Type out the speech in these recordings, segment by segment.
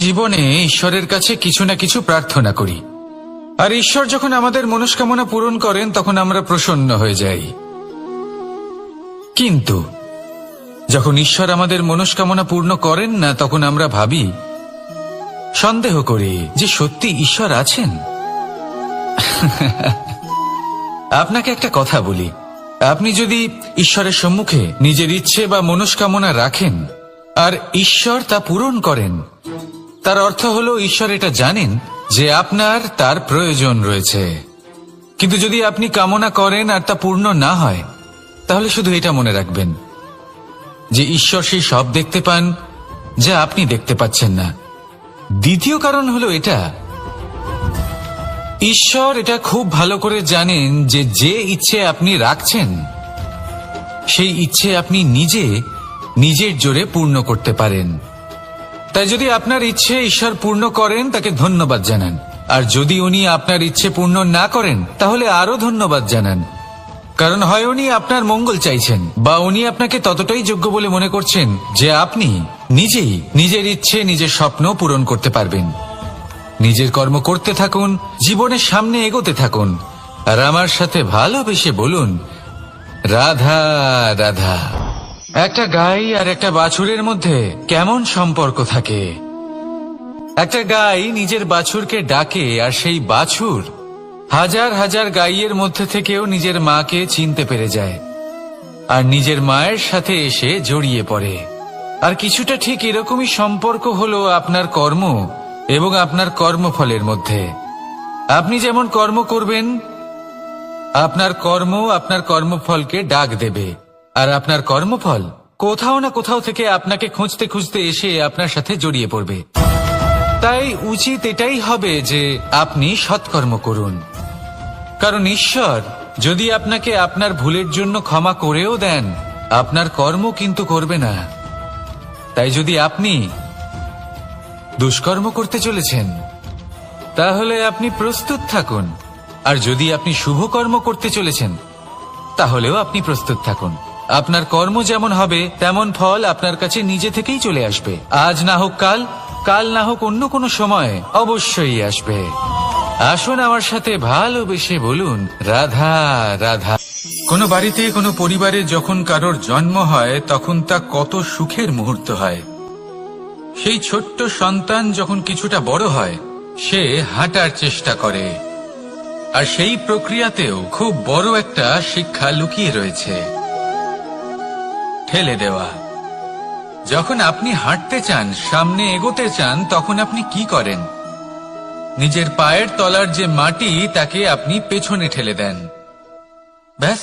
জীবনে ঈশ্বরের কাছে কিছু না কিছু প্রার্থনা করি, আর ঈশ্বর যখন আমাদের মনস্কামনা পূরণ করেন তখন আমরা প্রসন্ন হয়ে যাই। কিন্তু যখন ঈশ্বর আমাদের মনস্কামনা পূর্ণ করেন না, তখন আমরা ভাবি, সন্দেহ করি যে সত্যি ঈশ্বর আছেন। আপনাকে একটা কথা বলি, আপনি যদি ঈশ্বরের সম্মুখে নিজের ইচ্ছে বা মনস্কামনা রাখেন আর ঈশ্বর তা পূরণ করেন, তার অর্থ হলো ঈশ্বর এটা জানেন যে আপনার তার প্রয়োজন রয়েছে। কিন্তু যদি আপনি কামনা করেন আর তা পূর্ণ না হয়, তাহলে শুধু এটা মনে রাখবেন যে ঈশ্বর সেই সব দেখতে পান যা আপনি দেখতে পাচ্ছেন না। দ্বিতীয় কারণ হলো এটা, ঈশ্বর এটা খুব ভালো করে জানেন যে যে ইচ্ছে আপনি রাখছেন সেই ইচ্ছে আপনি নিজের জোরে পূর্ণ করতে পারেন। তাই যদি আপনার ইচ্ছে ঈশ্বর পূর্ণ করেন, তাকে ধন্যবাদ জানান, আর যদি উনি আপনার ইচ্ছে পূর্ণ না করেন, তাহলে আরো ধন্যবাদ জানান। কারণ হয় উনি আপনার মঙ্গল চাইছেন, বা উনি আপনাকে ততটাই যোগ্য বলে মনে করছেন যে আপনি নিজেই নিজের ইচ্ছে, নিজের স্বপ্ন পূরণ করতে পারবেন। নিজের কর্ম করতে থাকুন, জীবনের সামনে এগোতে থাকুন, আর আমার সাথে ভালোবেসে বলুন, রাধা রাধা। একটা গাই আর একটা বাছুরের মধ্যে কেমন সম্পর্ক থাকে? একটা গাই নিজের বাছুরকে ডাকে, আর সেই বাছুর হাজার হাজার গাইয়ের মধ্যে থেকেও নিজের মাকে চিনতে পেরে যায় আর নিজের মায়ের সাথে এসে জড়িয়ে পড়ে। আর কিছুটা ঠিক এরকমই সম্পর্ক হলো আপনার কর্ম এবং আপনার কর্মফলের মধ্যে। আপনি যেমন কর্ম করবেন, আপনার কর্ম আপনার কর্মফলকে ডাক দেবে, আর আপনার কর্মফল কোথাও না কোথাও থেকে আপনাকে খুঁজতে খুঁজতে এসে আপনার সাথে জড়িয়ে পড়বে। তাই উচিত এটাই হবে যে আপনি সৎকর্ম করুন, কারণ ঈশ্বর যদি আপনাকে আপনার ভুলের জন্য ক্ষমা করেও দেন, আপনার কর্ম কিন্তু করবে না। তাই যদি আপনি দুষ্কর্ম করতে চলেছেন, তাহলে আপনি প্রস্তুত থাকুন, আর যদি আপনি শুভ কর্ম করতে চলেছেন, তাহলেও আপনি প্রস্তুত থাকুন। আপনার কর্ম যেমন হবে তেমন ফল আপনার কাছে নিজে থেকেই চলে আসবে। আজ না হোক কাল, কাল না হোক অন্য কোনো সময় অবশ্যই আসবে। আসুন আমার সাথে ভালোবেসে বলুন, রাধা রাধা। কোনো বাড়িতে, কোনো পরিবারে যখন কারোর জন্ম হয়, তখন তা কত সুখের মুহূর্ত হয়। সেই ছোট্ট সন্তান যখন কিছুটা বড় হয়, সে হাঁটার চেষ্টা করে, আর সেই প্রক্রিয়াতেও খুব বড় একটা শিক্ষা লুকিয়ে রয়েছে, ঠেলে দেওয়া। যখন আপনি হাঁটতে চান, সামনে এগোতে চান, তখন আপনি কি করেন? নিজের পায়ের তলার যে মাটি, তাকে আপনি পেছনে ঠেলে দেন। ব্যাস,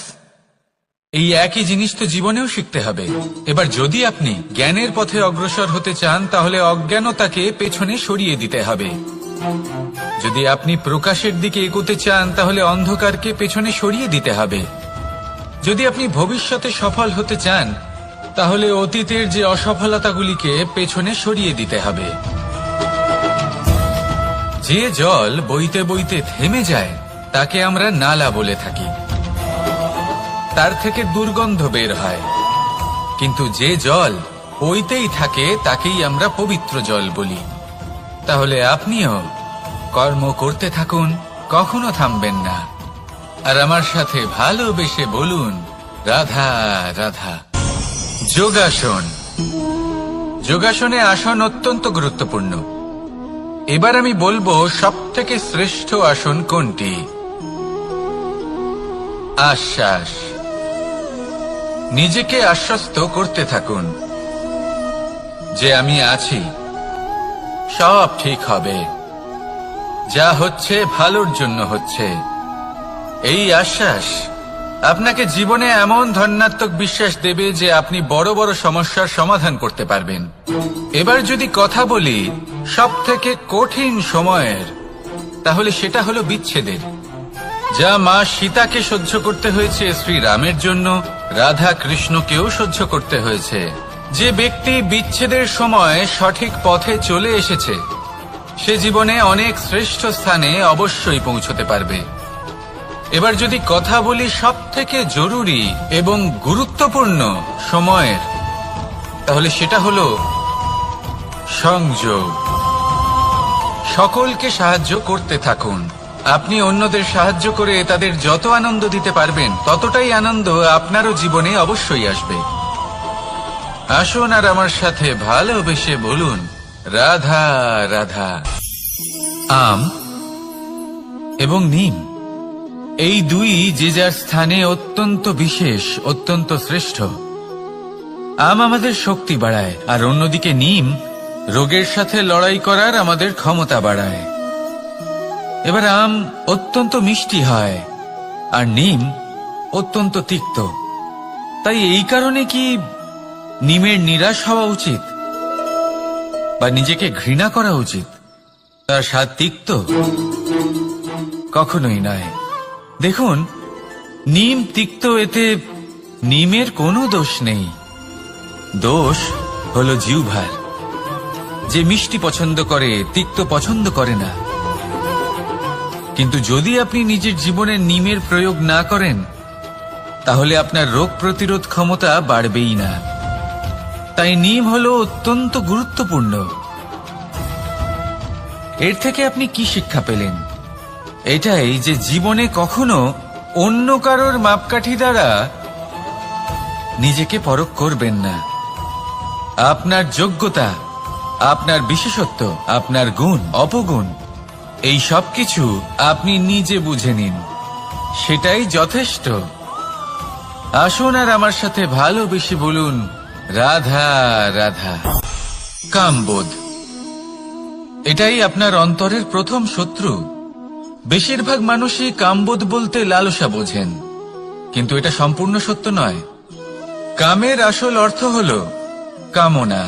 এই একই জিনিস তো জীবনেও শিখতে হবে। এবার যদি আপনি জ্ঞানের পথে অগ্রসর হতে চান, তাহলে অজ্ঞানতাকে পেছনে সরিয়ে দিতে হবে। যদি আপনি প্রকাশের দিকে এগোতে চান, তাহলে অন্ধকারকে পেছনে সরিয়ে দিতে হবে। যদি আপনি ভবিষ্যতে সফল হতে চান, তাহলে অতীতের যে অসফলতাগুলিকে পেছনে সরিয়ে দিতে হবে। যে জল বইতে বইতে থেমে যায়, তাকে আমরা নালা বলে থাকি, তার থেকে দুর্গন্ধ বের হয়। কিন্তু যে জল বইতেই থাকে, তাকেই আমরা পবিত্র জল বলি। তাহলে আপনিও কর্ম করতে থাকুন, কখনো থামবেন না, আর আমার সাথে ভালোবেসে বলুন, রাধা রাধা। যোগাসন। যোগাসনে আসন অত্যন্ত গুরুত্বপূর্ণ। এবার আমি বলবো সবথেকে শ্রেষ্ঠ আসন কোনটি। আশ্বাস। নিজেকে আশ্বস্ত করতে থাকুন যে আমি আছি, সব ঠিক হবে, যা হচ্ছে ভালোর জন্য হচ্ছে। এই আশ্বাস আপনাকে জীবনে এমন ধনাত্মক বিশ্বাস দেবে যে আপনি বড় বড় সমস্যার সমাধান করতে পারবেন। এবার যদি কথা বলি সবথেকে কঠিন সময়ের, তাহলে সেটা হলো বিচ্ছেদের। যা মা সীতাকে সহ্য করতে হয়েছে শ্রীরামের জন্য, রাধা কৃষ্ণকেও সহ্য করতে হয়েছে। যে ব্যক্তি বিচ্ছেদের সময় সঠিক পথে চলে এসেছে, সে জীবনে অনেক শ্রেষ্ঠ স্থানে অবশ্যই পৌঁছতে পারবে। এবার যদি কথা বলি সবথেকে জরুরি এবং গুরুত্বপূর্ণ সময়ের, তাহলে সেটা হলো সংযোগ। সকলকে সাহায্য করতে থাকুন। আপনি অন্যদের সাহায্য করে তাদের যত আনন্দ দিতে পারবেন, ততটাই আনন্দ আপনারও জীবনে অবশ্যই আসবে। আসুন আর আমার সাথে ভালোবেসে বলুন, রাধা রাধা। আম এবং নিম, এই দুই যে যার স্থানে অত্যন্ত বিশেষ, অত্যন্ত শ্রেষ্ঠ। আম আমাদের শক্তি বাড়ায়, আর অন্যদিকে নিম রোগের সাথে লড়াই করার আমাদের ক্ষমতা বাড়ায়। এবার আম অত্যন্ত মিষ্টি হয়, আর নিম অত্যন্ত তিক্ত। তাই এই কারণে কি নিমের নিরাশ হওয়া উচিত বা নিজেকে ঘৃণা করা উচিত? তার স্বাদ তিক্ত? কখনোই নয়। দেখুন, নিম তিক্ত, এতে নিমের কোনো দোষ নেই। দোষ হলো জিহ্বার, যে মিষ্টি পছন্দ করে, তিক্ত পছন্দ করে না। কিন্তু যদি আপনি নিজের জীবনে নিমের প্রয়োগ না করেন, তাহলে আপনার রোগ প্রতিরোধ ক্ষমতা বাড়বেই না। তাই নিম হলো অত্যন্ত গুরুত্বপূর্ণ। এর থেকে আপনি কি শিক্ষা পেলেন? এটাই যে জীবনে কখনো অন্য কারোর মাপকাঠি দ্বারা নিজেকে পরখ করবেন না। আপনার যোগ্যতা, আপনার বিশেষত্ব, আপনার গুণ, অপগুণ, এই সব কিছু আপনি নিজে বুঝে নিন, সেটাই যথেষ্ট। আসুন আর আমার সাথে ভালোবেসে বলুন, রাধা রাধা। কামবোধ, এটাই আপনার অন্তরের প্রথম শত্রু। বেশিরভাগ মানুষই কামবোধ বলতে লালসা বোঝেন, কিন্তু এটা সম্পূর্ণ সত্য নয়। কামের আসল অর্থ হল কামনা।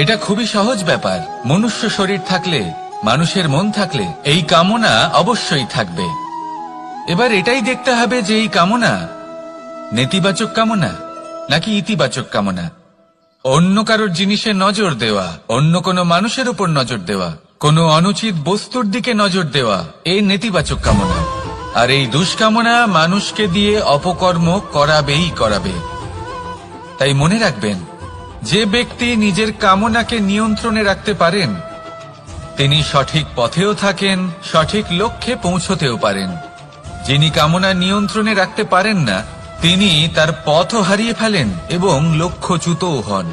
এটা খুবই সহজ ব্যাপার। মনুষ্য শরীর থাকলে, মানুষের মন থাকলে এই কামনা অবশ্যই থাকবে। এবার এটাই দেখতে হবে যে এই কামনা নেতিবাচক কামনা নাকি ইতিবাচক কামনা। অন্য কারোর জিনিসে নজর দেওয়া, অন্য কোনো মানুষের উপর নজর দেওয়া, কোনো অনুচিত বস্তুর দিকে নজর দেওয়া, এই নেতিবাচক কামনা। আর এই দুষ্কামনা মানুষকে দিয়ে অপকর্ম করাবেই করাবে। তাই মনে রাখবেন, যে ব্যক্তি নিজের কামনাকে নিয়ন্ত্রণে রাখতে পারেন, তিনি সঠিক পথেও থাকেন, সঠিক লক্ষ্যে পৌঁছতেও পারেন। যিনি কামনা নিয়ন্ত্রণে রাখতে পারেন না, তিনি তার পথও হারিয়ে ফেলেন এবং লক্ষ্যচ্যুতও হন।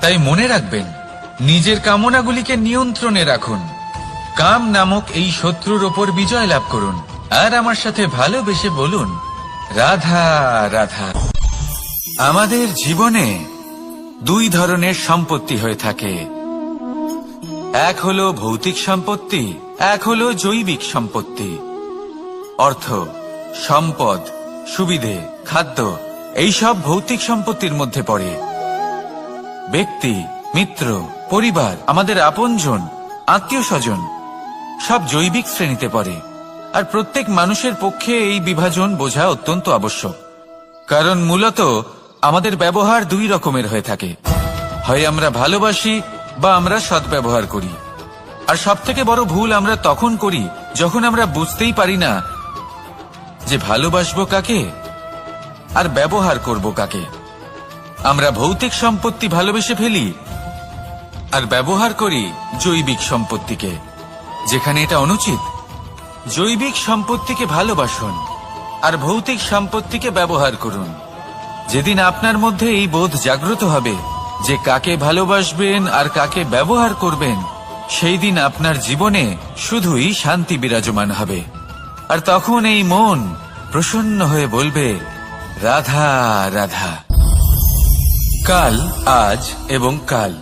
তাই মনে রাখবেন, নিজের কামনাগুলিকে নিয়ন্ত্রণে রাখুন। কাম নামক এই শত্রুর ওপর বিজয় লাভ করুন। আর আমার সাথে ভালোবেসে বলুন, রাধা রাধা। আমাদের জীবনে দুই ধরনের সম্পত্তি হয়ে থাকে। এক হলো ভৌতিক সম্পত্তি, এক হলো জৈবিক সম্পত্তি। অর্থ, সম্পদ, সুবিধে, খাদ্য, এইসব ভৌতিক সম্পত্তির মধ্যে পড়ে। ব্যক্তি, মিত্র, পরিবার, আমাদের আপনজন, আত্মীয় স্বজন সব জৈবিক শ্রেণীতে পড়ে। আর প্রত্যেক মানুষের পক্ষে এই বিভাজন বোঝা অত্যন্ত আবশ্যক। কারণ মূলত আমাদের ব্যবহার দুই রকমের হয়ে থাকে। হয় আমরা ভালোবাসি বা আমরা সদ্ব্যবহার করি। আর সবথেকে বড় ভুল আমরা তখন করি যখন আমরা বুঝতেই পারি না যে ভালোবাসবো কাকে আর ব্যবহার করব কাকে। আমরা ভৌতিক সম্পত্তি ভালোবেসে ফেলি আর ব্যবহার করি জৈবিক সম্পত্তিকে, যেখানে এটা অনুচিত। জৈবিক সম্পত্তিকে ভালোবাসুন আর ভৌতিক সম্পত্তিকে ব্যবহার করুন। যেদিন আপনার মধ্যে এই বোধ জাগ্রত হবে যে কাকে ভালোবাসবেন আর কাকে ব্যবহার করবেন, সেই দিন আপনার জীবনে শুধুই শান্তি বিরাজমান হবে। আর তখন এই মন প্রসন্ন হয়ে বলবে, রাধা রাধা। কাল, আজ এবং কাল,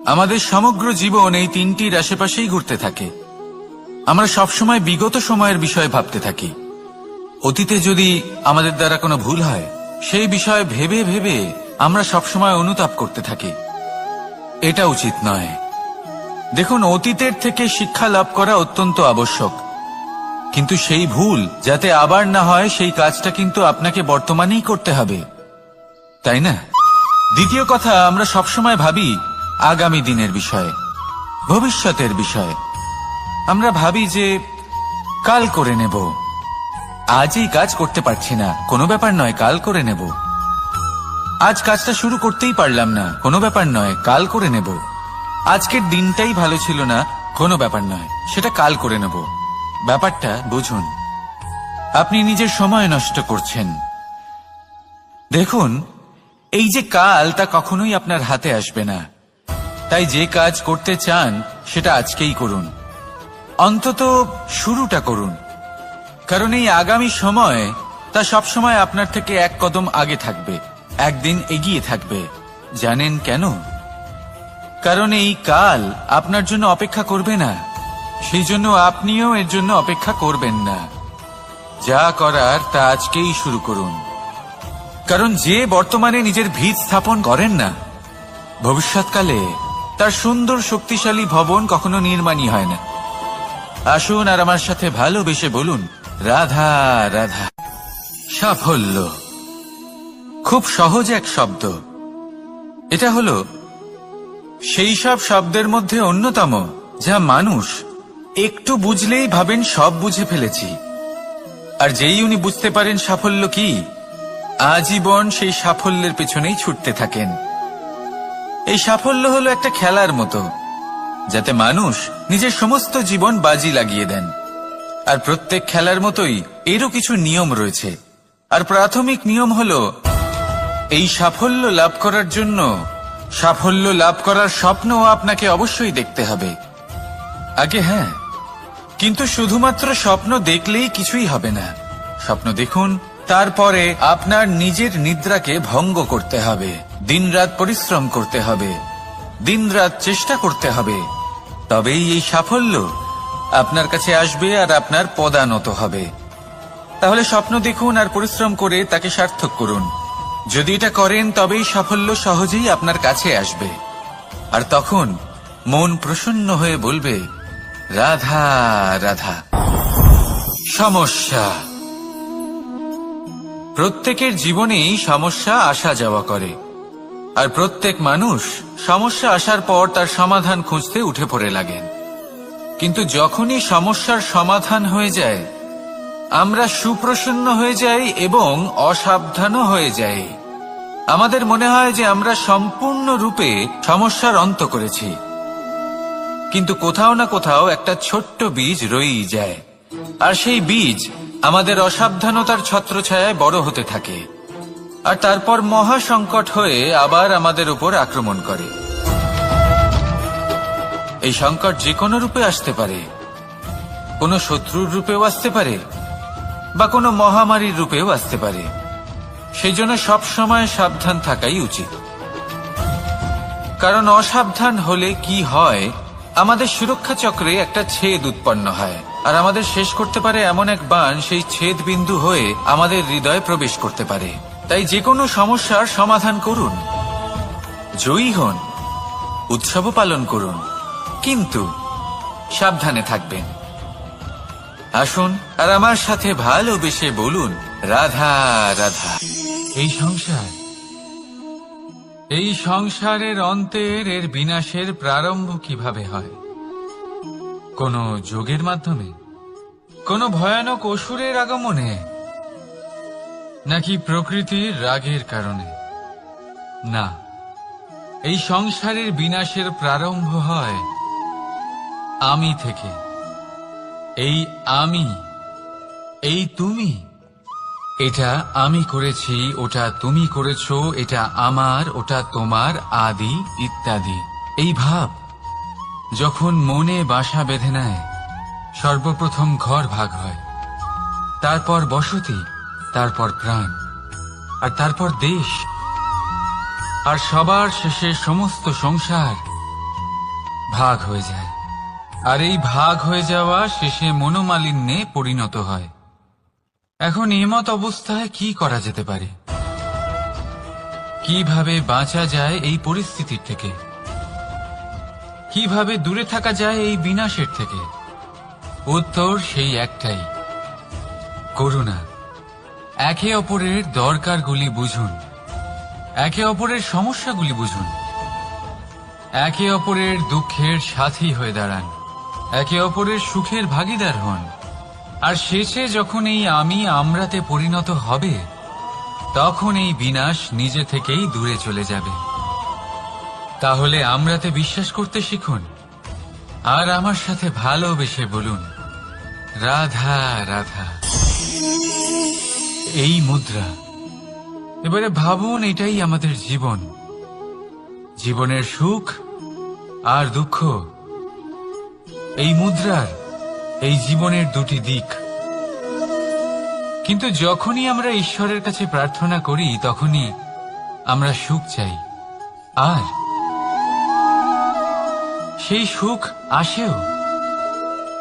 আমাদের সমগ্র জীবন এই তিনটির আশেপাশেই ঘুরতে থাকে। আমরা সবসময় বিগত সময়ের বিষয়ে ভাবতে থাকি। অতীতে যদি আমাদের দ্বারা কোনো ভুল হয়, সেই বিষয়ে ভেবে ভেবে আমরা সবসময় অনুতাপ করতে থাকি। এটা উচিত নয়। দেখুন, অতীতের থেকে শিক্ষা লাভ করা অত্যন্ত আবশ্যক, কিন্তু সেই ভুল যাতে আবার না হয় সেই কাজটা কিন্তু আপনাকে বর্তমানেই করতে হবে, তাই না? দ্বিতীয় কথা, আমরা সবসময় ভাবি আগামী দিনের বিষয়ে, ভবিষ্যতের বিষয়ে। আমরা ভাবি যে কাল করে নেব, আজ এই কাজ করতে পারছি না, কোনো ব্যাপার নয়, কাল করে নেব। আজ কাজটা শুরু করতেই পারলাম না, কোনো ব্যাপার নয়, কাল করে নেব। আজকের দিনটাই ভালো ছিল না, কোনো ব্যাপার নয়, সেটা কাল করে নেব। ব্যাপারটা বুঝুন, আপনি নিজের সময় নষ্ট করছেন। দেখুন, এই যে কাল, তা কখনোই আপনার হাতে আসবে না। তাই যে কাজ করতে চান সেটা আজকেই করুন, অন্তত শুরুটা করুন। কারণ এই আগামী সময় তা সবসময় আপনার থেকে এক কদম আগে থাকবে, একদিন এগিয়ে থাকবে। জানেন কেন? কারণ এই কাল আপনার জন্য অপেক্ষা করবে না, সেই জন্য আপনিও এর জন্য অপেক্ষা করবেন না। যা করার তা আজকেই শুরু করুন। কারণ যে বর্তমানে নিজের ভিত স্থাপন করেন না, ভবিষ্যৎকালে তার সুন্দর শক্তিশালী ভবন কখনো নির্মাণই হয় না। আসুন আর আমার সাথে ভালোবেসে বলুন, রাধা রাধা। সাফল্য খুব সহজ এক শব্দ। এটা হলো সেই সব শব্দের মধ্যে অন্যতম যা মানুষ একটু বুঝলেই ভাবেন সব বুঝে ফেলেছি। আর যেই উনি বুঝতে পারেন সাফল্য কি, আজীবন সেই সাফল্যের পেছনেই ছুটতে থাকেন। এই সাফল্য হলো একটা খেলার মতো, যাতে মানুষ নিজের সমস্ত জীবন বাজি লাগিয়ে দেন। আর প্রত্যেক খেলার মতোই এরও কিছু নিয়ম রয়েছে। আর প্রাথমিক নিয়ম হলো, এই সাফল্য লাভ করার জন্য সাফল্য লাভ করার স্বপ্ন আপনাকে অবশ্যই দেখতে হবে আগে। হ্যাঁ, কিন্তু শুধুমাত্র স্বপ্ন দেখলেই কিছুই হবে না। স্বপ্ন দেখুন, তারপরে আপনার নিজের নিদ্রাকে ভঙ্গ করতে হবে, দিনরাত পরিশ্রম করতে হবে, দিনরাত চেষ্টা করতে হবে। তবেই এই সাফল্য আপনার কাছে আসবে আর আপনার পদানত হবে। তাহলে স্বপ্ন দেখুন আর পরিশ্রম করে তাকে সার্থক করুন। যদি এটা করেন তবেই সাফল্য সহজেই আপনার কাছে আসবে। আর তখন মন প্রসন্ন হয়ে বলবে, রাধা রাধা। সমস্যা, প্রত্যেকের জীবনেই সমস্যা আসা যাওয়া করে। আর প্রত্যেক মানুষ সমস্যা আসার পর তার সমাধান খুঁজতে উঠে পড়ে লাগেন। কিন্তু যখনই সমস্যার সমাধান হয়ে যায়, আমরা সুপ্রসন্ন হয়ে যাই এবং অসাবধানও হয়ে যাই। আমাদের মনে হয় যে আমরা সম্পূর্ণরূপে সমস্যার অন্ত করেছি, কিন্তু কোথাও না কোথাও একটা ছোট্ট বীজ রয়েই যায়। আর সেই বীজ আমাদের অসাবধানতার ছত্রছায়ায় বড় হতে থাকে, আর তারপর মহা সংকট হয়ে আবার আমাদের উপর আক্রমণ করে। এই সংকট যে কোনো রূপে আসতে পারে, কোনো শত্রুর রূপেও আসতে পারে, বা কোনো মহামারীর রূপেও আসতে পারে। সেই জন্য সবসময় সাবধান থাকাই উচিত। কারণ অসাবধান হলে কি হয়, আমাদের সুরক্ষা চক্রে একটা ছেদ উৎপন্ন হয়, আর আমাদের শেষ করতে পারে এমন এক বাণ সেই ছেদ বিন্দু হয়ে আমাদের হৃদয়ে প্রবেশ করতে পারে। তাই যে কোনো সমস্যার সমাধান করুন, জয়ী হন, উৎসব পালন করুন, কিন্তু সাবধানে থাকবেন। আসুন আর আমার সাথে ভালোবেসে বলুন, রাধা রাধা। এই সংসারের অন্তের এর বিনাশের প্রারম্ভ কিভাবে হয়? কোন যোগের মাধ্যমে, কোন ভয়ানক অসুরের আগমনে, নাকি প্রকৃতির রাগের কারণে? না, এই সংসারের বিনাশের প্রারম্ভ হয় আমি থেকে। এই আমি, এই তুমি, এটা আমি করেছি, ওটা তুমি করেছো, এটা আমার, ওটা তোমার, আদি ইত্যাদি। এই ভাব যখন মনে বাসা বেঁধে নেয়, সর্বপ্রথম ঘর ভাগ হয়, তারপর বসতি, তারপর প্রাণ, আর তারপর দেশ, আর সবার শেষে সমস্ত সংসার ভাগ হয়ে যায়। আর এই ভাগ হয়ে যাওয়া শেষে মনোমালিন্যে পরিণত হয়। এখন এমত অবস্থায় কি করা যেতে পারে? কিভাবে বাঁচা যায় এই পরিস্থিতির থেকে? কিভাবে দূরে থাকা যায় এই বিনাশের থেকে? উত্তর সেই একটাই, করুণা। একে অপরের দরকারগুলি বুঝুন, একে অপরের সমস্যাগুলি বুঝুন, একে অপরের দুঃখের সাথী হয়ে দাঁড়ান, একে অপরের সুখের ভাগিদার হন। আর শেষে যখন এই আমি আমরাতে পরিণত হবে, তখন এই বিনাশ নিজে থেকেই দূরে চলে যাবে। তাহলে আমরাতে বিশ্বাস করতে শিখুন, আর আমার সাথে ভালোবেসে বলুন, রাধা রাধা। এই মুদ্রা, এবারে ভাবুন এটাই আমাদের জীবন, জীবনের সুখ আর দুঃখ। এই মুদ্রার, এই জীবনের দুটি দিক। কিন্তু যখনই আমরা ঈশ্বরের কাছে প্রার্থনা করি তখনই আমরা সুখ চাই, আর সেই সুখ আসেও।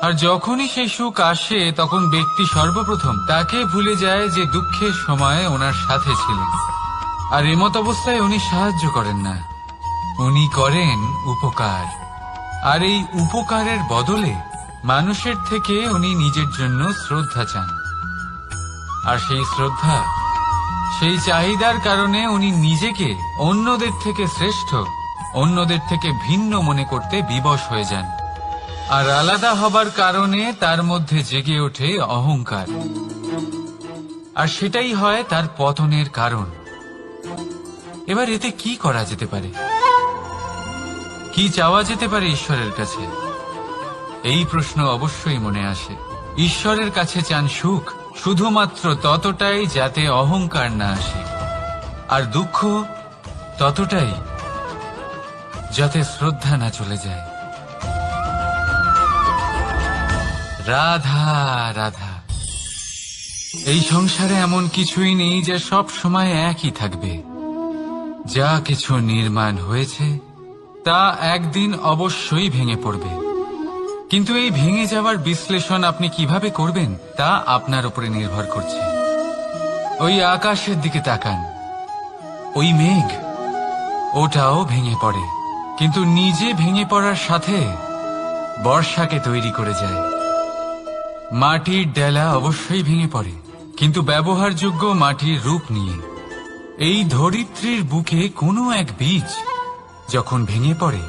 আর যখনই সেই সুখ আসে তখন ব্যক্তি সর্বপ্রথম তাকে ভুলে যায় যে দুঃখের সময় ওনার সাথে ছিলেন। আর এমত অবস্থায় উনি সাহায্য করেন না, উনি করেন উপকার। আর এই উপকারের বদলে মানুষের থেকে উনি নিজের জন্য শ্রদ্ধা চান। আর সেই শ্রদ্ধা, সেই চাহিদার কারণে উনি নিজেকে অন্যদের থেকে শ্রেষ্ঠ, অন্যদের থেকে ভিন্ন মনে করতে বিবশ হয়ে যান। আর আলাদা হবার কারণে তার মধ্যে জেগে ওঠে অহংকার, আর সেটাই হয় তার পতনের কারণ। এবার এতে কি করা যেতে পারে, কি চাওয়া যেতে পারে ঈশ্বরের কাছে? এই প্রশ্ন অবশ্যই মনে আসে। ঈশ্বরের কাছে চান সুখ, শুধুমাত্র ততটাই যাতে অহংকার না আসে, আর দুঃখ ততটাই যাতে শ্রদ্ধা না চলে যায়। রাধা রাধা। এই সংসারে এমন কিছুই নেই যে সব সময় একই থাকবে। যা কিছু নির্মাণ হয়েছে তা একদিন অবশ্যই ভেঙে পড়বে, কিন্তু এই ভেঙে যাওয়ার বিশ্লেষণ আপনি কিভাবে করবেন তা আপনার উপরে নির্ভর করছে। ওই আকাশের দিকে তাকান, ওই মেঘ, ওটাও ভেঙে পড়ে, কিন্তু নিজে ভেঙে পড়ার সাথে বর্ষাকে তৈরি করে যায়। মাটির ডেলা অবশ্যই ভেঙে পড়ে, কিন্তু ব্যবহারযোগ্য মাটির রূপ নিয়ে। এই ধরিত্রীর বুকে কোনো এক বীজ যখন ভেঙে পড়ে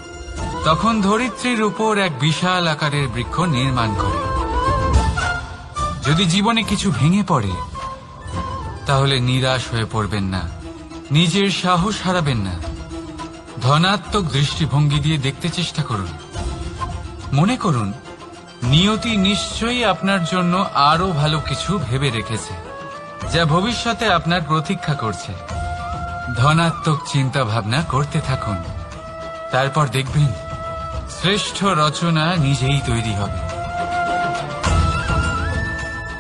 তখন ধরিত্রীর উপর এক বিশাল আকারের বৃক্ষ নির্মাণ করে। যদি জীবনে কিছু ভেঙে পড়ে তাহলে নিরাশ হয়ে পড়বেন না, নিজের সাহস হারাবেন না। ধনাত্মক দৃষ্টিভঙ্গি দিয়ে দেখতে চেষ্টা করুন। মনে করুন নিয়তি নিশ্চয়ই আপনার জন্য আরো ভালো কিছু ভেবে রেখেছে, যা ভবিষ্যতে আপনার প্রতীক্ষা করছে। ধনাত্মক চিন্তা ভাবনা করতে থাকুন, তারপর দেখবেন শ্রেষ্ঠ রচনা নিজেই তৈরি হবে।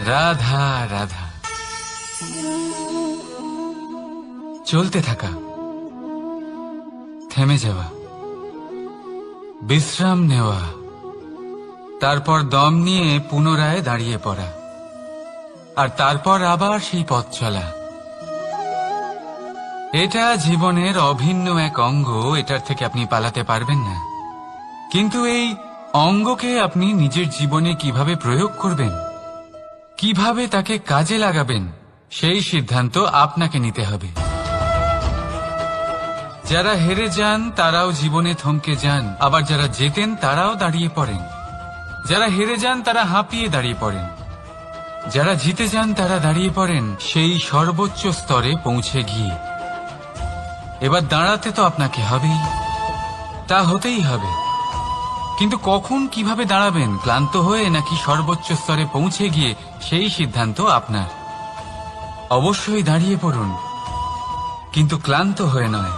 রাধা রাধা। চলতে থাকা, থেমে যাওয়া, বিশ্রাম নেওয়া, তারপর দম নিয়ে পুনরায় দাঁড়িয়ে পড়া, আর তারপর আবার সেই পথ চলা। এটা জীবনের অভিন্ন এক অঙ্গ, এটার থেকে আপনি পালাতে পারবেন না। কিন্তু এই অঙ্গকে আপনি নিজের জীবনে কিভাবে প্রয়োগ করবেন, কিভাবে তাকে কাজে লাগাবেন, সেই সিদ্ধান্ত আপনাকে নিতে হবে। যারা হেরে যান তারাও জীবনে থমকে যান, আবার যারা জেতেন তারাও দাঁড়িয়ে পড়েন। যারা হেরে যান তারা হাঁপিয়ে দাঁড়িয়ে পড়েন, যারা জিতে যান তারা দাঁড়িয়ে পড়েন সেই সর্বোচ্চ স্তরে পৌঁছে গিয়ে। এবার দাঁড়াতে তো আপনাকে হবেই, তা হতেই হবে। কিন্তু কখন, কিভাবে দাঁড়াবেন, ক্লান্ত হয়ে নাকি সর্বোচ্চ স্তরে পৌঁছে গিয়ে, সেই সিদ্ধান্ত আপনার। অবশ্যই দাঁড়িয়ে পড়ুন, কিন্তু ক্লান্ত হয়ে নয়,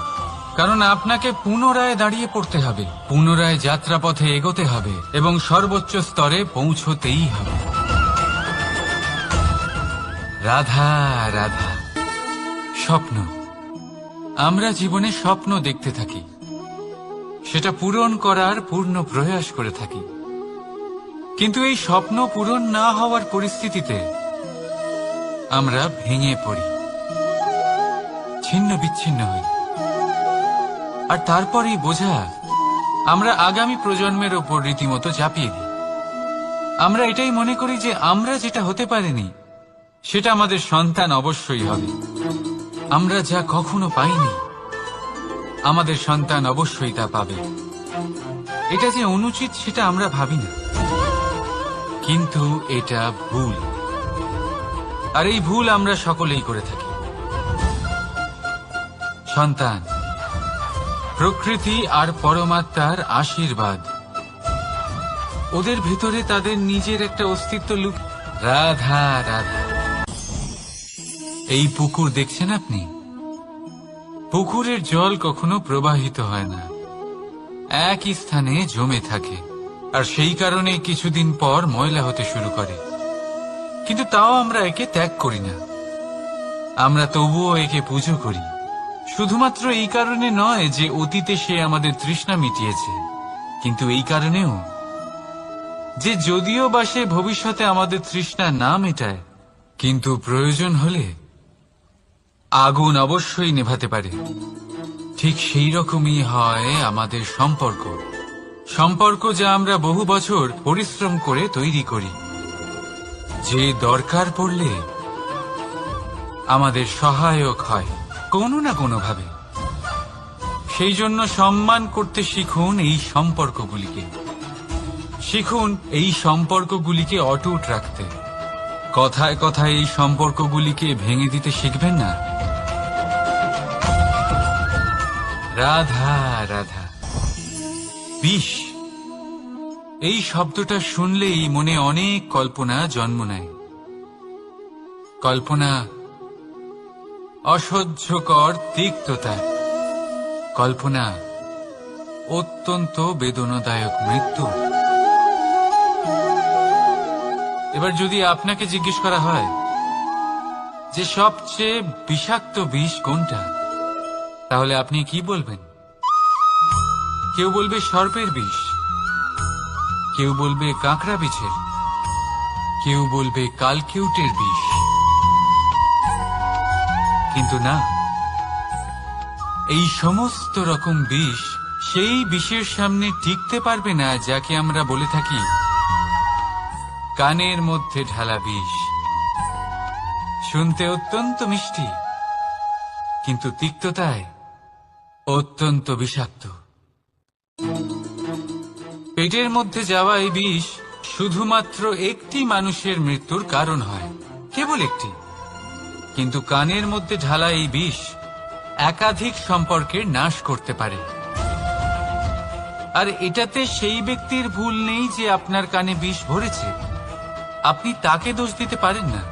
কারণ আপনাকে পুনরায় দাঁড়িয়ে পড়তে হবে, পুনরায় যাত্রাপথে এগোতে হবে এবং সর্বোচ্চ স্তরে পৌঁছতেই হবে। রাধা রাধা। স্বপ্ন, আমরা জীবনে স্বপ্ন দেখতে থাকি, সেটা পূরণ করার পূর্ণ প্রয়াস করে থাকি। কিন্তু এই স্বপ্ন পূরণ না হওয়ার পরিস্থিতিতে আমরা ভেঙে পড়ি, ছিন্ন বিচ্ছিন্ন হই, আর তারপরই বোঝা আমরা আগামী প্রজন্মের ওপর রীতিমতো চাপিয়ে দিই। আমরা এটাই মনে করি যে আমরা যেটা হতে পারিনি সেটা আমাদের সন্তান অবশ্যই হবে। আমরা যা কখনো পাইনি আমাদের সন্তান অবশ্যই তা পাবে। এটা যে অনুচিত সেটা আমরা ভাবি না, কিন্তু এটা ভুল, আর এই ভুল আমরা সকলেই করে থাকি। সন্তান প্রকৃতি আর পরমাত্মার আশীর্বাদ, ওদের ভেতরে তাদের নিজের একটা অস্তিত্ব লুক। রাধা রাধা। এই পুকুর দেখছেন আপনি? পুকুরের জল কখনো প্রবাহিত হয় না, একই স্থানে জমে থাকে, আর সেই কারণে কিছুদিন পর ময়লা হতে শুরু করে। কিন্তু তাও আমরা একে ত্যাগ করি না, আমরা তবুও একে পুজো করি। শুধুমাত্র এই কারণে নয় যে অতীতে সে আমাদের তৃষ্ণা মিটিয়েছে, কিন্তু এই কারণেও যে যদিও বা সে ভবিষ্যতে আমাদের তৃষ্ণা না মেটায়, কিন্তু প্রয়োজন হলে আগুন অবশ্যই নেভাতে পারে। ঠিক সেই রকমই হয় আমাদের সম্পর্ক, সম্পর্ক যা আমরা বহু বছর পরিশ্রম করে তৈরি করি, যে দরকার পড়লে আমাদের সহায়ক হয় কোনো না কোনোভাবে। সেই জন্য সম্মান করতে শিখুন এই সম্পর্কগুলিকে, শিখুন এই সম্পর্কগুলিকে অটুট রাখতে। কথায় কথায় এই সম্পর্কগুলিকে ভেঙে দিতে শিখবেন না। রাধা রাধা। বিষ, এই শব্দটা শুনলেই মনে অনেক কল্পনা জন্ম নেয়। কল্পনা অসহ্যকর তিক্ততা, কল্পনা অত্যন্ত বেদনাদায়ক মৃত্যু। এবার যদি আপনাকে জিজ্ঞেস করা হয় যে সবচেয়ে বিষাক্ত বিষ কোনটা, তাহলে আপনি কি বলবেন? কেউ বলবে সর্পের বিষ, কেউ বলবে কাঁকড়া বিছের, কেউ বলবে কালকিউটের বিষ। কিন্তু না, এই সমস্ত রকম বিষ সেই বিষের সামনে টিকতে পারবে না যাকে আমরা বলে থাকি কানের মধ্যে ঢালা বিষ। শুনতে অত্যন্ত মিষ্টি, কিন্তু তিক্ততায় অত্যন্ত বিষাক্ত। পেটের মধ্যে যাওয়া এই বিষ শুধুমাত্র একটি মানুষের মৃত্যুর কারণ হয়, কেবল একটি। কিন্তু কানের মধ্যে ঢালা এই বিষ একাধিক সম্পর্কের নাশ করতে পারে। আর এটাতে সেই ব্যক্তির ভুল নেই যে আপনার কানে বিষ ভরেছে, আপনি তাকে দোষ দিতে পারেন না।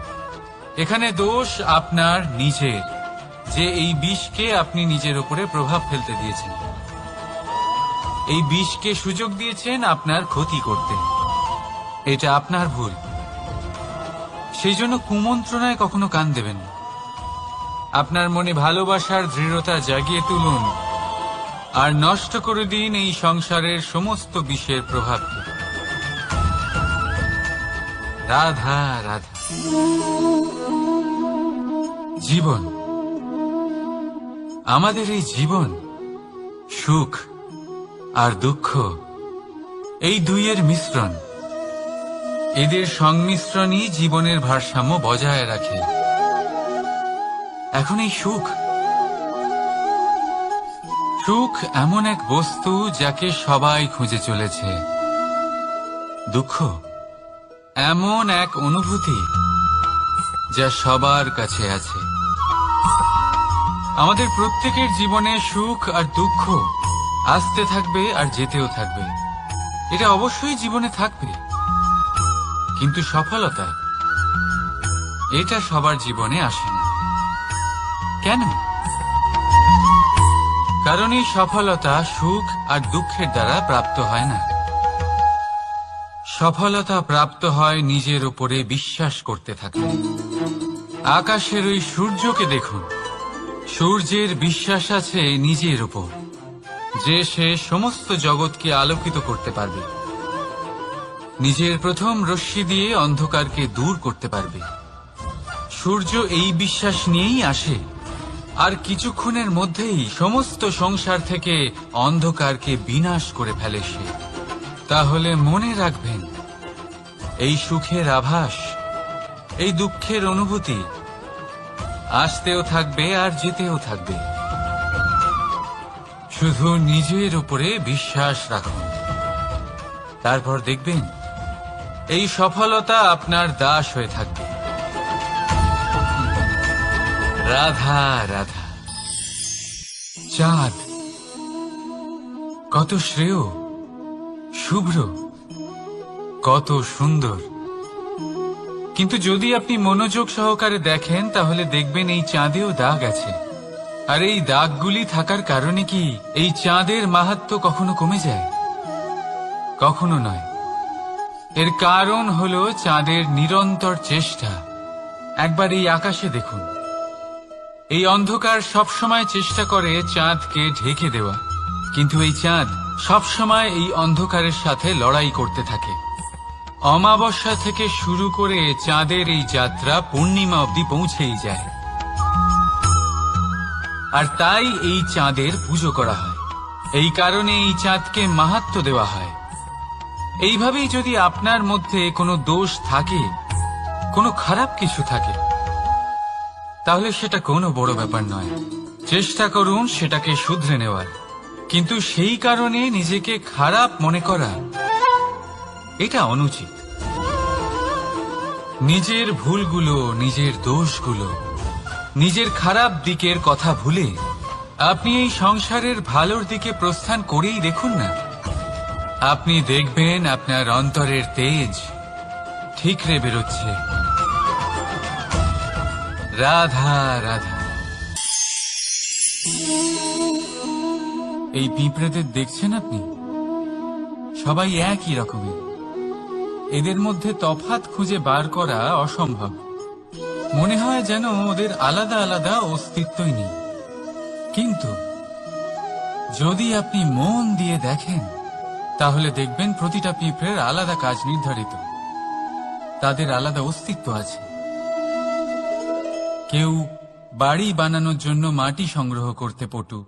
এখানে দোষ আপনার নিজের, যে এই বিষকে আপনি নিজের উপরে প্রভাব ফেলতে দিয়েছেন, এই বিষকে সুযোগ দিয়েছেন আপনার ক্ষতি করতে। এটা আপনার ভুল। সেই জন্য কুমন্ত্রণায় কখনো কান দেবেন না। আপনার মনে ভালোবাসার দৃঢ়তা জাগিয়ে তুলুন আর নষ্ট করে দিন এই সংসারের সমস্ত বিষের প্রভাবকে। রাধা রাধা। জীবন, আমাদের এই জীবন সুখ আর দুঃখ, এই দুইয়ের মিশ্রণ। এদের সংমিশ্রণই জীবনের ভারসাম্য বজায় রাখে। এখন এই সুখ, সুখ এমন এক বস্তু যাকে সবাই খুঁজে চলেছে। দুঃখ এমন এক অনুভূতি যা সবার কাছে আছে। আমাদের প্রত্যেকের জীবনে সুখ আর দুঃখ আসতে থাকবে আর যেতেও থাকবে, এটা অবশ্যই জীবনে থাকবে। কিন্তু সফলতা, এটা সবার জীবনে আসে না। কেন? কারণ এই সফলতা সুখ আর দুঃখের দ্বারা প্রাপ্ত হয় না। সফলতা প্রাপ্ত হয় নিজের উপরে বিশ্বাস করতে থাকলে। আকাশের ওই সূর্যকে দেখুন, সূর্যের বিশ্বাস আছে নিজের উপর যে সে সমস্ত জগৎকে আলোকিত করতে পারবে, নিজের প্রথম রশ্মি দিয়ে অন্ধকারকে দূর করতে পারবে। সূর্য এই বিশ্বাস নিয়েই আসে, আর কিছুক্ষণের মধ্যেই সমস্ত সংসার থেকে অন্ধকারকে বিনাশ করে ফেলে সে। তাহলে মনে রাখবেন, এই সুখের আভাস, এই দুঃখের অনুভূতি আসতেও থাকবে আর যেতেও থাকবে। শুধু নিজের উপরে বিশ্বাস রাখুন, তারপর দেখবেন এই সফলতা আপনার দাস হয়ে থাকবে। রাধা রাধা। চাঁদ কত শ্রেয়, শুভ্র, কত সুন্দর। কিন্তু যদি আপনি মনোযোগ সহকারে দেখেন তাহলে দেখবেন এই চাঁদেও দাগ আছে। আর এই দাগগুলি থাকার কারণে কি এই চাঁদের মাহাত্ম্য কখনো কমে যায়? কখনো নয়। এর কারণ হলো চাঁদের নিরন্তর চেষ্টা। একবার এই আকাশে দেখুন, এই অন্ধকার সবসময় চেষ্টা করে চাঁদকে ঢেকে দেওয়া, কিন্তু এই চাঁদ সবসময় এই অন্ধকারের সাথে লড়াই করতে থাকে। অমাবস্যা থেকে শুরু করে চাঁদের এই যাত্রা পূর্ণিমা অবধি পৌঁছেই যায়। আর তাই এই চাঁদের পুজো করা হয়, এই কারণে এই চাঁদকে মাহাত্ম্য দেওয়া হয়। এইভাবেই যদি আপনার মধ্যে কোনো দোষ থাকে, কোনো খারাপ কিছু থাকে, তাহলে সেটা কোনো বড় ব্যাপার নয়। চেষ্টা করুন সেটাকে শুধরে নেওয়ার, কিন্তু সেই কারণে নিজেকে খারাপ মনে করা এটা অনুচিত। নিজের ভুলগুলো, নিজের দোষগুলো, নিজের খারাপ দিকের কথা ভুলে আপনি এই সংসারের ভালোর দিকে প্রস্থান করেই দেখুন না। আপনি দেখবেন আপনার অন্তরের তেজ ঠিকরে বেরোচ্ছে। রাধা রাধা। এই পিঁপড়েদের দেখছেন আপনি? সবাই একই রকমের। এদের মধ্যে তফাৎ খুঁজে বার করা অসম্ভব। মনে হয় যেন ওদের আলাদা আলাদা অস্তিত্বই নেই। কিন্তু যদি আপনি মন দিয়ে দেখেন তাহলে দেখবেন প্রতিটা পিঁপড়ের আলাদা কাজ নির্ধারিত, তাদের আলাদা অস্তিত্ব আছে। কেউ বাড়ি বানানোর জন্য মাটি সংগ্রহ করতে পটু,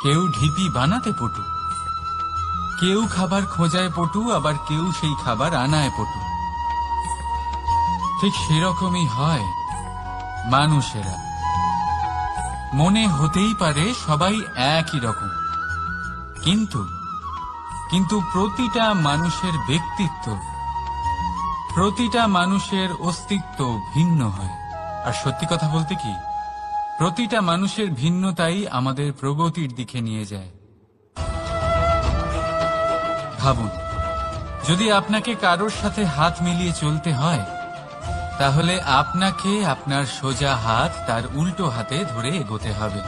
কেউ ঢিপি বানাতে পটু, কেউ খাবার খোঁজায় পটু, আবার কেউ সেই খাবার আনায় পটু। ঠিক সেরকমই হয় মানুষেরা। মনে হতেই পারে সবাই একই রকম, কিন্তু প্রতিটা মানুষের ব্যক্তিত্ব, প্রতিটা মানুষের অস্তিত্ব ভিন্ন হয়। আর সত্যি কথা বলতে কি, প্রতিটা মানুষের ভিন্নতাই আমাদের প্রগতির দিকে নিয়ে যায়। ভাবুন, যদি আপনাকে কারোর সাথে হাত মিলিয়ে চলতে হয়, তাহলে আপনাকে আপনার সোজা হাত তার উল্টো হাতে ধরে এগোতে হবে।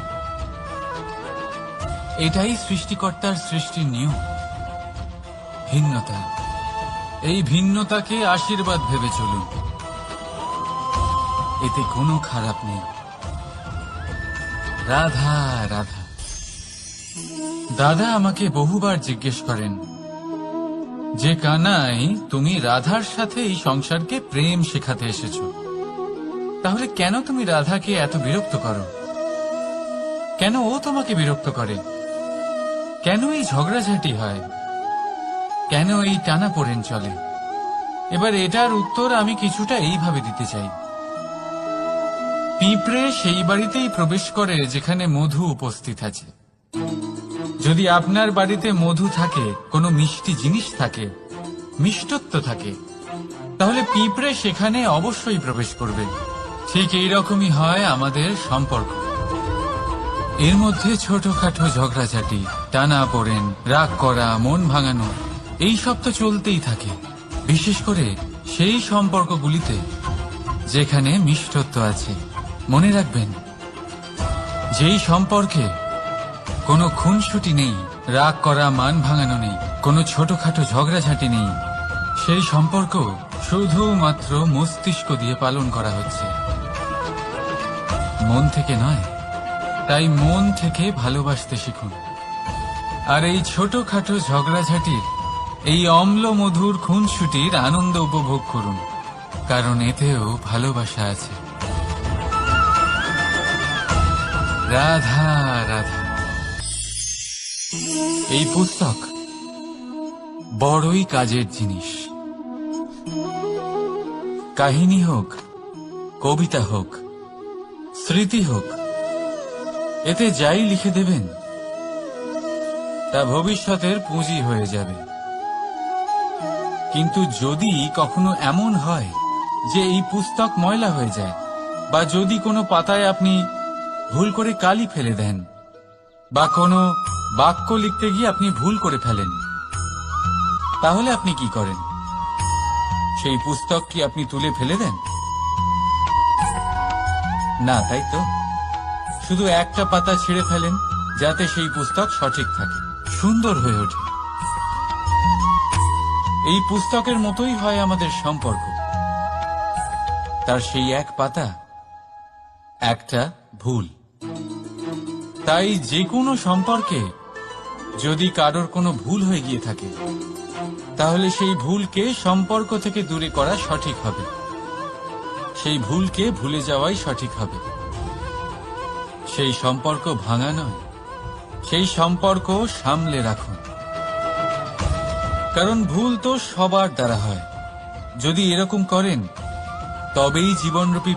এটাই সৃষ্টিকর্তার সৃষ্টির নিয়ম। ভিন্নতা, এই ভিন্নতাকে আশীর্বাদ ভেবে চলুন, এতে কোনো খারাপ নেই। রাধা রাধা। দাদা আমাকে বহুবার জিজ্ঞেস করেন যে কানাই, তুমি রাধার সাথে এই সংসারকে প্রেম শেখাতে এসেছ, তাহলে কেন তুমি রাধাকে এত বিরক্ত করো? কেন ও তোমাকে বিরক্ত করে? কেন এই ঝগড়াঝাটি হয়? কেন এই টানাপোড়েন চলে? এবার এটার উত্তর আমি কিছুটা এইভাবে দিতে চাই। পিঁপড়ে সেই বাড়িতেই প্রবেশ করে যেখানে মধু উপস্থিত আছে। যদি আপনার বাড়িতে মধু থাকে, কোনো মিষ্টি জিনিস থাকে, মিষ্টত্ব থাকে, তাহলে পিঁপড়ে সেখানে অবশ্যই প্রবেশ করবে। ঠিক এইরকমই হয় আমাদের সম্পর্ক। এর মধ্যে ছোটখাটো ঝগড়াঝাটি, টানাপোড়েন, রাগ করা, মন ভাঙানো, এই সব তো চলতেই থাকে, বিশেষ করে সেই সম্পর্কগুলিতে যেখানে মিষ্টত্ব আছে। মনে রাখবেন, যেই সম্পর্কে কোনো খুনসুটি নেই, রাগ করা, মান ভাঙানো নেই, কোনো ছোটখাটো ঝগড়াঝাটি নেই, সেই সম্পর্ক শুধুমাত্র মস্তিষ্ক দিয়ে পালন করা হচ্ছে, মন থেকে নয়। তাই মন থেকে ভালোবাসতে শিখুন। আর এই ছোটখাটো ঝগড়াঝাটির, এই অম্ল মধুর খুনসুটির আনন্দ উপভোগ করুন, কারণ এতেও ভালোবাসা আছে। রাধা রাধা। এই পুস্তক বড়ই কাজের জিনিস। কাহিনী হোক, কবিতা হোক, স্মৃতি হোক, এতে যাই লিখে দেবেন তা ভবিষ্যতের পুঁজি হয়ে যাবে। কিন্তু যদি কখনো এমন হয় যে এই পুস্তক ময়লা হয়ে যায়, বা যদি কোনো পাতায় আপনি ভুল করে কালি ফেলে দেন, বা কোনো বাক্য লিখতে গিয়ে আপনি ভুল করে ফেলেন, তাহলে আপনি কি করেন? সেই পুস্তক কি আপনি তুলে ফেলে দেন? না, তাই তো। শুধু একটা পাতা ছিঁড়ে ফেলেন, যাতে সেই পুস্তক সঠিক থাকে, সুন্দর হয়ে ওঠে। এই পুস্তকের মতোই হয় আমাদের সম্পর্ক। তার সেই এক পাতা একটা ভুল। তাই যে কোনো সম্পর্কে যদি কারোর কোনো ভুল হয়ে গিয়ে থাকে, তাহলে সেই ভুলকে সম্পর্ক থেকে দূরে করা সঠিক হবে। সেই ভুলকে ভুলে যাওয়াই সঠিক হবে। সেই সম্পর্ক ভাঙা নয়, সেই সম্পর্ক সামলে রাখুন। কারণ ভুল তো সবার দ্বারা হয়। যদি এরকম করেন, তবেই জীবনরূপী